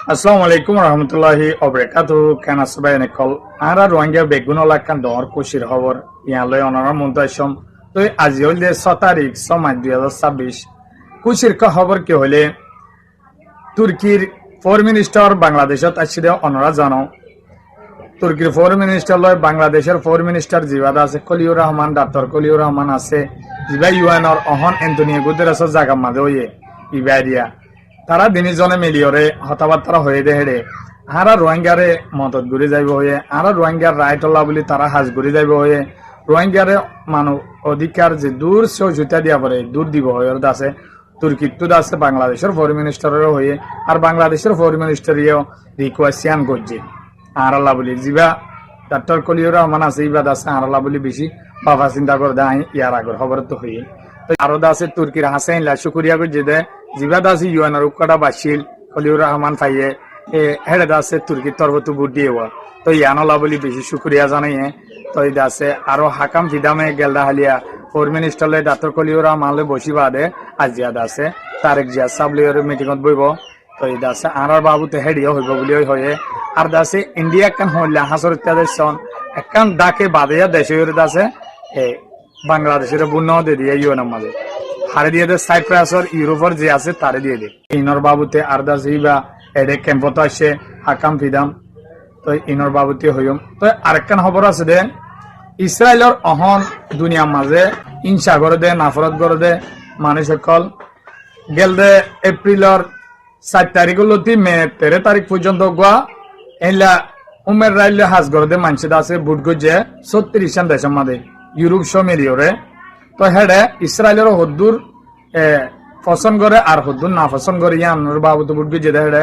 Assalamu alaikum warahmatullahi wabarakatuh. Kana sabai nekol. Ara Rohingya begunola kan dor kushir hobor. Yan loy onarar muntashom. তো আজি হইলে 6 তারিখ 6 March 2026 কুশির খবর কি হলে তুর্কির ফরেন মিনিস্টার বাংলাদেশত আসছে অনরা জানো তুর্কির ফরেন মিনিস্টার লয় বাংলাদেশের ফরেন মিনিস্টার জিবাদ আছে কলিউর রহমান ডাক্তার কলিউর রহমান আছে জিবা ইউএনর অহন অ্যান্টনিও গুতেরেসর জায়গা মাঝে হইয়ে ইবারিয়া তারা দিনজনে মিলিয়রে হতাবার্তা হয়ে দেহেড়ে আরা রোহিঙ্গারে মদত ঘুরে যাইব হয়ে আরা রোহিঙ্গার রায়টল্লা বলি তারা হাজ ঘুরে যাইব হয়ে রোহিঙ্গারে মানব অধিকার যে দূর সহযোগিতা দিয়া পরে দূর দিব হয়ে আছে তুর্কির তো আছে বাংলাদেশের ফরেন মিনিস্টারেরও হয়ে আর বাংলাদেশের ফরেন মিনিস্টারিও রিকোয়েশন করছে আর আল্লাহ বলি জিবা ডাক্তার কলিউর রহমান আছে ইবাদ আছে আর আল্লাহ বলি বেশি বাবা চিন্তা করে দেয় ইয়ার আগর খবর তো হয়ে তো আরো আছে তুর্কির হাসাইন লা শুক্রিয়া করছে দে জিবা দাসি ইউএনআর উকাটা বাসিল কলিউর রহমান ফাইয়ে হেডে আছে তুর্কির তরফত বুট দিয়ে তো ইয়ানলা বলি বেশি শুক্রিয়া জানাই তো এই আছে আরো হাকাম ফিদামে গেলদা হালিয়া ফরেন মিনিস্টার লে ডাক্তার কলিউর রহমান লে বসি বাদে আজিয়াদ আছে তারেক জিয়া সাবলিয়র মিটিংত বইব তো এই আছে আর বাবুতে হেডিও হইব বলি হয়ে আর দাসে ইন্ডিয়া কান হইলা হাসর ইত্যাদি সন একান ডাকে বাদেয়া দেশে আছে বাংলাদেশের বুন্ন দিয়ে দিয়ে ইউএনএর মাঝে হারে দিয়ে দেয় সাইপ্রাসর ইউরোপের যে আছে তারে দিয়ে দেয় ইনর বাবুতে আর দাসে বা এডে ক্যাম্পত আসে হাকাম ফিদাম তো ইনর বাবুতে হইম তো আরেকখান খবর আছে দে ইসরায়েলের অহন দুনিয়ার মাঝে হিংসা করে দে নাফরত করে দে মানুষ সকল গেল দে এপ্রিলের 7 তারিখলতি মে 13 তারিখ পর্যন্ত গোয়া এলা উমের রাইলে হাজ করে দে মানুষ আছে বুট গজে 36 দেশের মাঝে ইউরোপ সমিলিয়রে তো হেডে ইসরায়েলের হদ্দুর পছন্দ করে আর হদ্দুর না পছন্দ করে ইয়ানোর বাবুতে বুট গজে দে হেডে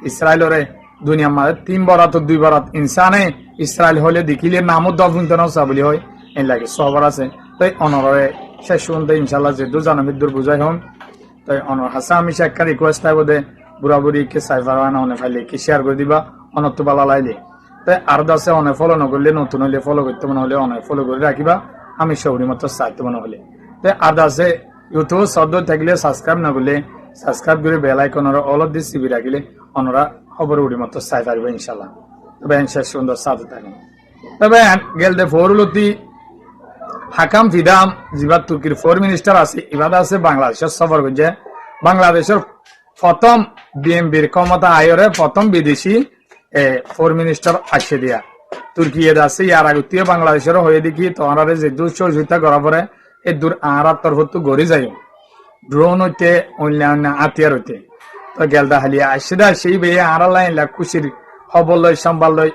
ইসরায়েলরে দুনিয়ার মাঝে 3 বরাত 2 বরাত ইনসানে ইসরায়েল হলে দেখিলে নামও দফিনতে নসা বলি হয় এই লাগে সবার আছে তাই অনরে শেষ শুনতে ইনশাল্লাহ যে দুজানো দূর বুঝাই হন তাই অনর হাসা আমি একটা রিকোয়েস্ট থাকবো দে বুড়া বুড়ি কে সাইফার অনে ফাইলে কি শেয়ার করে দিবা অনত বালা লাইলে তাই আর দাসে অনে ফলো নকরলে নতুন হলে ফলো করতে মনে হলে অনে ফলো করে রাখিবা আমি সৌরি মতো চাইতে মনে হলে তাই আর দাসে ইউটিউব শব্দ থাকলে সাবস্ক্রাইব না করলে সাবস্ক্রাইব করে বেল আইকনের অল দি সিবি রাখিলে অনরা খবর উড়ি মতো চাই পারবে ইনশাল্লাহ তবে শেষ সুন্দর সাথে থাকেন তবে গেল দে ফরুলতি হাকাম ফিদাম জিবা তুর্কির ফরেন মিনিস্টার আছে ইবাদ আছে বাংলাদেশের সফর করছে বাংলাদেশের প্রথম বিএমপির ক্ষমতা আয়রে প্রথম বিদেশি ফরেন মিনিস্টার আসে দিয়া তুর্কি এদ আছে ইয়ার আগতীয় বাংলাদেশের হয়ে দেখি তোমার যে দূর সহযোগিতা করা পরে এই দূর আহার তরফত গড়ি যাই ড্রোন হইতে অন্যান্য আতিয়ার হইতে তো গেলদা হালিয়া আসে দা সেই বেয়ে আড়ালাই খুশির খবর লই সম্বাল লই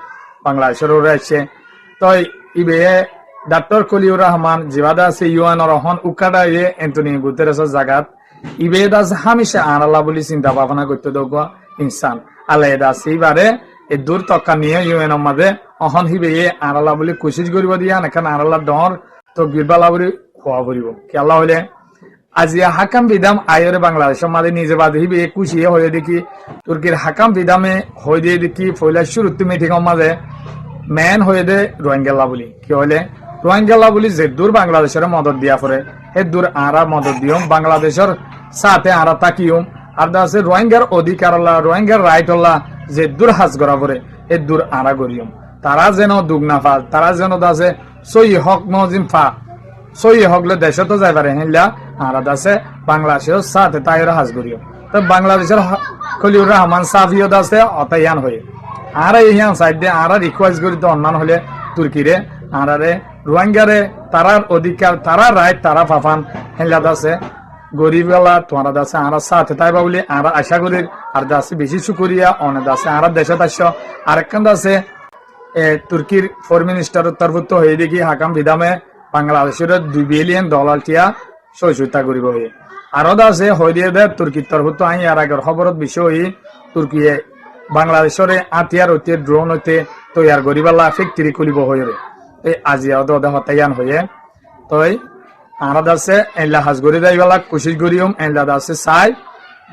বাংলাদেশের আসছে তো ইবে ডাক্তার কলিউর রহমান জিবাদা আছে ইউএনর রহমান উকাডা অ্যান্টনিও গুতেরেসের জায়গাত ইবে দাস হামেশা আড়ালা বলি চিন্তা ভাবনা করতে দেব ইনসান আলাদা আছে এবারে এই দূর তক্কা নিয়ে ইউএনর মাঝে অহন হিবে আড়ালা বলি কোশিশ করিব দিয়া এখানে আড়ালা ডর তো বিরবালা বলি খোয়া করিব খেলা হলে আজিয়া হাকাম বিদাম আয়রে বাংলাদেশের মাঝে নিজে বাদে হিবে কুশিয়ে হয়ে দেখি তুর্কির হাকাম বিদামে হয়ে দিয়ে দেখি ফয়লা শুরুতে মিটিংয়ের মাঝে মেন হয়ে দে রোহিঙ্গা বলি কি হলে রোহিঙ্গা বলি যে দূর বাংলাদেশের মদত দিয়া পরে হে দূর আরা মদত দিও বাংলাদেশের সাথে আরা তাকিও আর আছে রোহিঙ্গার অধিকার রোহিঙ্গার রাইট যে দূর হাজ করা পরে হে দূর আরা করিও তারা যেন দুগনা ফা তারা যেন আছে সই হক নজিম ফা সই হকলে দেশে তো যাই পারে হেলা আর আছে বাংলাদেশের সাথে তাইরা হাজ করিও তো বাংলাদেশের খলিউর রহমান সাফিয়ত আছে অতায়ান হয়ে আর ইয়ান সাইড দিয়ে আর রিকোয়েস্ট করি তো অন্যান্য হলে তুর্কিরে আরে রোহিঙ্গারে তারার অধিকার তারা রাইট তারা পাফান হেলা আছে গরিবওয়ালা তোমার আছে আর সাথে তাই বলি আর আশা করি আর দাসে বেশি শুকরিয়া অনেক আছে আর দেশত আসছ আরেকখান আছে তুর্কির ফরেন মিনিস্টারের তরফত হয়ে দেখি হাকাম বিদামে বাংলাদেশের $2 বিলিয়ন টিয়া সহযোগিতা করিব হয়ে আরো আছে হয়ে দিয়ে দেয় তুর্কির তরফত আই আর আগের খবরত বিষয় তুর্কিয়ে বাংলাদেশের আতিয়ার হইতে ড্রোন হইতে তৈয়ার গরিবাল্লা ফ্যাক্টরি খুলিব হয়ে এই আজিয়া হতায়ান হয়ে তই আর আছে এলা হাজ গড়ি যাইবেলা কোশিশ করিম এলা আছে চাই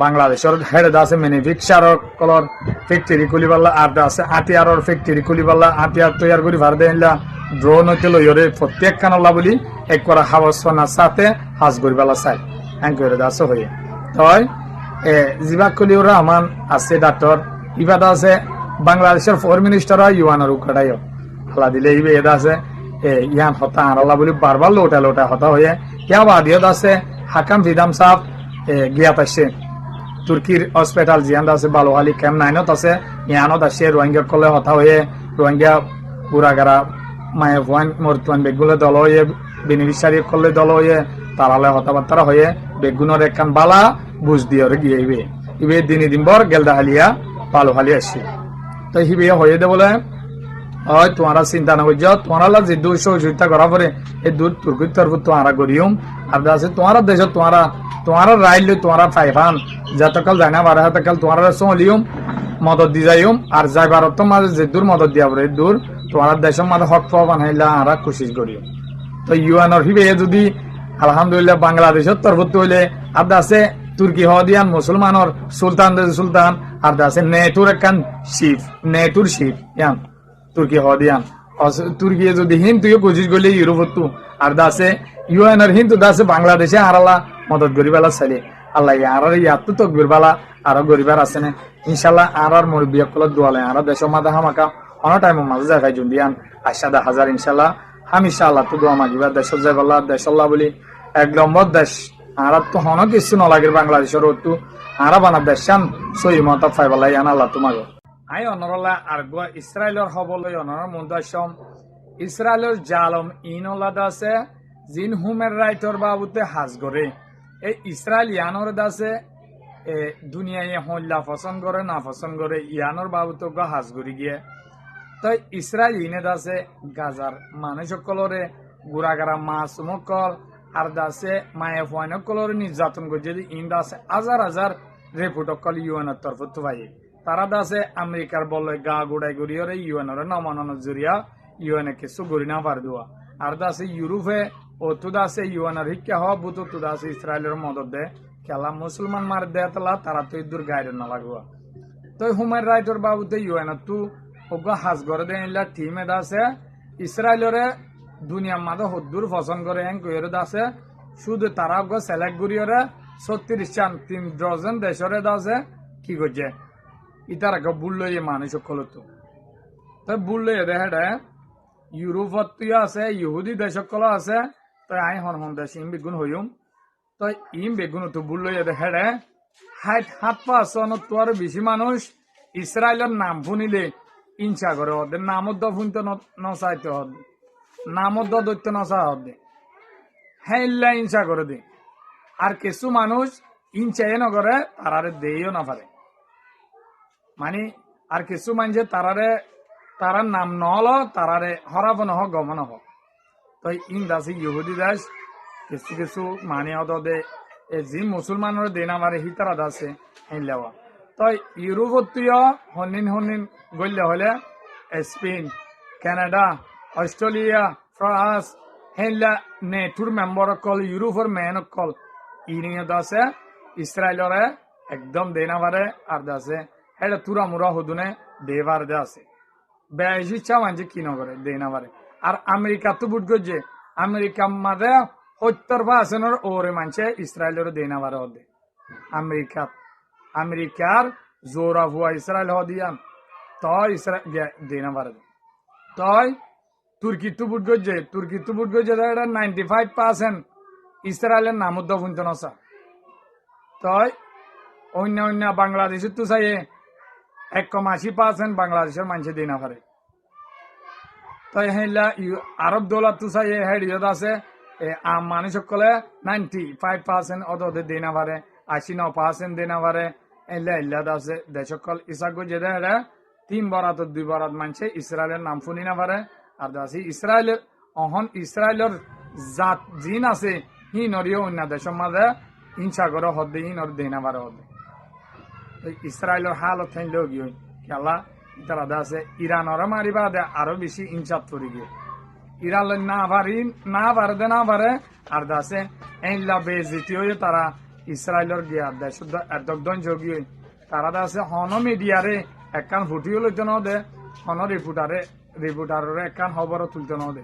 বাংলাদেশের হেড আছে ম্যানুফ্যাকচার কলর ফ্যাক্টরি খুলিবাল্লা আর আছে আতিয়ারর ফ্যাক্টরি খুলিবাল্লা আতিয়ার তৈয়ার করি ভার দে এলা ড্রোন হইতে লইরে প্রত্যেক কানলা বলি এক করা হাবসনার সাথে হাজ গড়িবাল্লা চাই হ্যাঁ করে আছে হয়ে তই জিবা কলিউর রহমান আছে ডাক্তার ইবাদা আছে বাংলাদেশের ফরেন মিনিস্টার ইউয়ানের উকাটাইও আল্লাহ দিলে ইবে এদা আছে ইয়ান হতা আল্লাহ বলি বারবার লোটা লোটা হতা হয়ে ইয়া বাদিয়ত আছে হাকাম ফিদাম সাহ গিয়াত আছে তুর্কির হসপিটাল জিয়ান আছে বালুহালি ক্যাম্প 9 আছে ইয়ানত আছে রোহিঙ্গা কলে হতা হয়ে রোহিঙ্গা পুরাগারা মায়ে ভয়ান মরতুয়ান বেগুলো দল হয়ে বেনিফিশিয়ারি করলে দল হয়ে তারালে হতাবার্তা হয়ে বেগুনের একখান বালা বুঝ দিয়ে গিয়ে ইবে দিন বর গেলদা হালিয়া বালুহালি আসছে তো হিবে হয়ে দে বলে হয় তোমারা চিন্তা না করছ তোমার যে দূর সহযোগিতা করা পরে এই দূর তুর্কির তরফ তোমারা করিম আর আছে তোমার দেশ তোমার রাইল তোমারা ফাইফান যতকাল যায় না বারে ততকাল তোমার চলিম মদত দি যাইম আর যাই ভারত মাঝে যে দূর মদত দিয়া পরে দূর তোমার দেশের মাঝে হক পাওয়া হাইলা আমরা কোশিশ করিম তো ইউএনর হিবে যদি আলহামদুলিল্লাহ বাংলাদেশের তরফ হইলে আর আছে তুর্কি হদিয়ান মুসলমানর সুলতান আর আছে নেটুর একখান শিফ নেটুর শিফ ইয়ান তুর্কি হদিয়ান তুর্কি যদি হিন্দু কোশিশ করলে ইউরোপ আর দাসে ইউএনর হিন্দু দাসে বাংলাদেশে আরালা মদত গরিবালা চাইলে আল্লাহ আর ইয়াত তকবির বালা আরো গরিবার আছে না ইনশাল্লাহ আর মুরব্বী কল দোয়ালে আর দেশের মাঝে হামাকা অনেক টাইমের মাঝে দেখাই জুন্দিয়ান 80,000 ইনশাল্লাহ হামিশা আল্লাহ তো দোয়া মাগিবা দেশের যাইবাল্লাহ দেশাল্লাহ বলি এক নম্বর দেশ আর তো হন কিছু নলাগের বাংলাদেশের তো আর বানা দেশান সই মত ফাইবাল্লাহ ইয়ান আল্লাহ তোমাকে আই অনরলা আর গোয়া ইসরায়েলের হবলই অনর মুন্দাসম ইসরায়েলের জালম ইনলাদ আছে জিন হুমের রাইটর বাবুতে হাজ করে এই ইসরায়েল ইয়ানোর দাসে দুনিয়ায় হল্লা পছন্দ করে না পছন্দ করে ইয়ানোর বাবুতে হাজ করি গিয়ে তো ইসরায়েল ইনে দাসে গাজার মানুষ সকলরে গুড়াগারা মাছ মকল আর দাসে মায়ে ফয়ন কলর নির্যাতন করে যদি ইন দাসে হাজার রেপুট কল ইউএনের তরফ তো ভাই তারা দাসে আমেরিকার বললে গা গুড়াই গুড়িয়ে ইউএনের নমানোর জরিয়া ইউএনএ কিছু গড়ি না পার দেওয়া আর দাসে ইউরোপে ও তুদাসে ইউএনের শিক্ষা হওয়া বুতো তুদাসে ইসরায়েলের মদত দে খেলা মুসলমান মার দেয় তারা তো ইদুর গাইড না লাগুয়া তো হুমায়ুন রাইটর বাবুতে ইউএনের তু ওগ হাজ করে দেন টিমে দাসে ইসরায়েলের দুনিয়ার মাঝে হদ্দুর পছন্দ করে এন কইরে দাসে শুধু তারা ওগ সিলেক্ট করিয়ে 36 3 ডজন দেশরে দাসে কি করছে ইতার আগে বুল্লো মানুষ সকল তো বুল্লো দেখে ইউরোপত আছে ইহুদি দেশ সকল আছে তো আই হন দেশ ইম বেগুন হইম তো ইম বেগুন তো বুল্লো দেখে 7 তোর বেশি মানুষ ইসরায়েলের নাম শুনিলে ইনসা করে ওদের নামত শুনতে নচাইতে হবে নামত দৈত্য নচা হবে হ্যাঁ ইনসা করে দে আর কিছু মানুষ ইনচাই নকরে তারারে দেইও না পারে মানে আর কিছু মানুষ তারার নাম নল তারারে হরাব নহ গমন হোক তো ইন দাসি ইহুদি দাস কিছু মানে দে যি মুসলমানের দেনা মারে হিতারা দাসে হেলেওয়া তো ইউরোপত হনিন গল্লে হলে স্পেন কানাডা অস্ট্রেলিয়া ফ্রান্স হেলা নেটুর মেম্বার কল ইউরোপের মেন কল ইনিয়ে দাসে ইসরায়েলরে একদম দেনা মারে আর দাসে এটা তুরা মুরা হদুনে দেবার দে আছে বেশি ইচ্ছা মানছে কি নগরে দেনা মারে আর আমেরিকা তো বুট করছে আমেরিকা মাঝে 70% ওরে মানছে ইসরায়েলের দেনা মারে হদে আমেরিকার জোরা হুয়া ইসরায়েল হদিয়ান তো ইসরায়েল দেনা মারে তই তুর্কি তো বুট করছে এটা 95% ইসরায়েলের নামত শুনতে নসা তই অন্য বাংলাদেশের তো চাই 1.80% বাংলাদেশের মানুষ দিনা পারে তাই হেলা আরব দৌলত তো চাই হেডিয়ত আছে মানুষ সকলে 95% অদে দিনা পারে 89% দিনা পারে এল্লা আছে দেশ সকল ইসা গজে দেয় 3 বরাত 2 বরাত মানুষে ইসরায়েলের নাম শুনি না পারে আর দাসি ইসরায়েলের জাত জিন আছে হি নরিও অন্য দেশের মাঝে হিংসা করে হদ্দে হি নর দিনা পারে হদ্দে ইসরায়েলের হালত থাকলেও গিয়ে খেলা তারা আছে ইরানর মারিবা দে আরো বেশি ইনসাত করি গিয়ে ইরান না পারে আর দাসে এইলা বেজিতি হয়ে তারা ইসরায়েলের গিয়া দেশ একদম যোগী তারা দাসে হন মিডিয়ারে একখান ফুটিও লইতে ন দে হন রিপোর্টারের একখান খবর তুলতে ন দে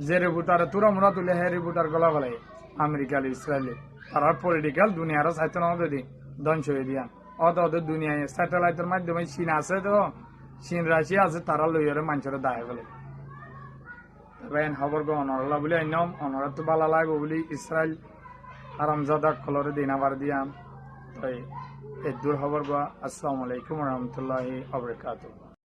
যে রিপোর্টারে তুরা মুরা তুলে হে রিপোর্টার গলা গলাই আমেরিকাল ইসরায়েলি তারা পলিটিক্যাল দুনিয়ারও চাইতে ন দে ধ্বংস হয়ে দিয়া অত অত দুনিয়ায় স্যাটেলাইটের মাধ্যমে চীন আছে তো চীন রাশিয়া আছে তারা লইয়ারে মানুষের দায় ফেলে তবে খবর গো অনরলা বলে আইনম অনরা তো ভালো লাগবে বলে ইসরায়েল আরামজাদা কলরে দিনাবার দিয়াম তাই এ দূর খবর গো আসসালামু আলাইকুম রহমতুল্লাহি আবরাকাতুহ